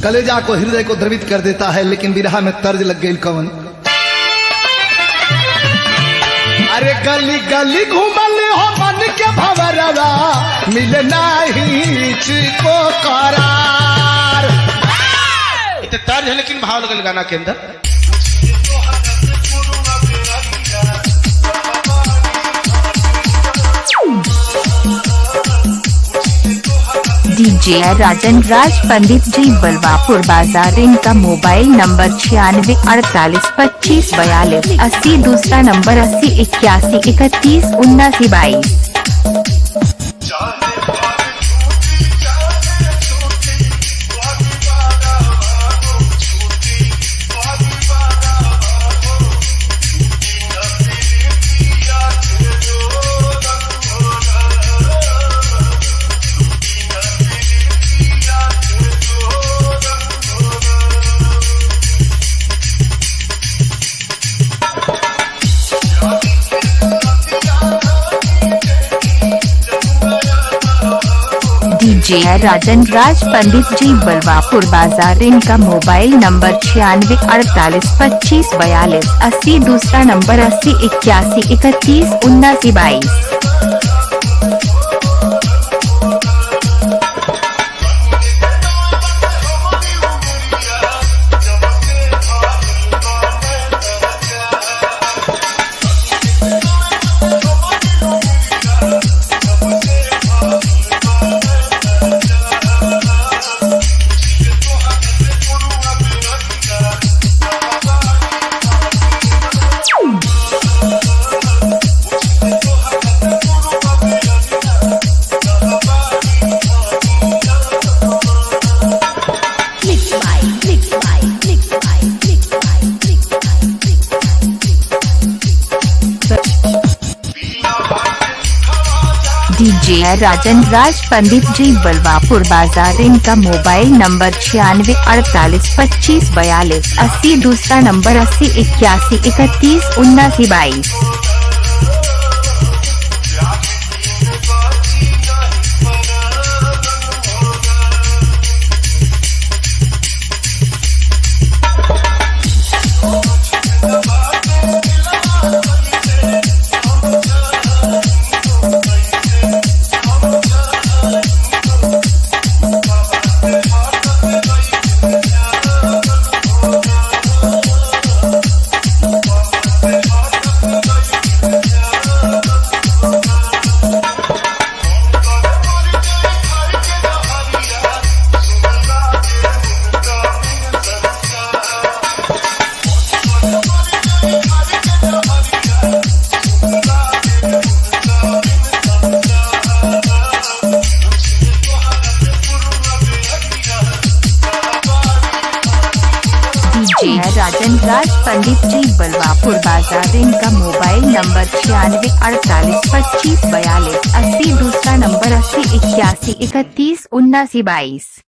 कलेजा को हृदय को द्रवित कर देता है, लेकिन विरह में तर्ज लग गई कौन। अरे गली गली घूमल हो मन के भंवरवा, मिले नहीं को करार। इतने तर्ज है लेकिन भाव लगल गाना के अंदर। डीजे राजन राज पंडित जी बलवापुर बाजार। इनका मोबाइल नंबर 96 48 25 42 80, दूसरा नंबर 80 81 31 79 22। डीजे राजन राज पंडित जी बलवापुर बाजार। इनका मोबाइल नंबर 96 48 25 42 80, दूसरा नंबर 80 81 31 79 22। डीजे राजन राज पंडित जी बलवापुर बाजार। इनका मोबाइल नंबर 96 48 25 42 80, दूसरा नंबर 80 81 31 79 22। डीजे राजन राज पंडित जी बलवापुर बाजार। इनका मोबाइल नंबर 96 48 25 42 80, दूसरा नंबर 80 81 31 79 22।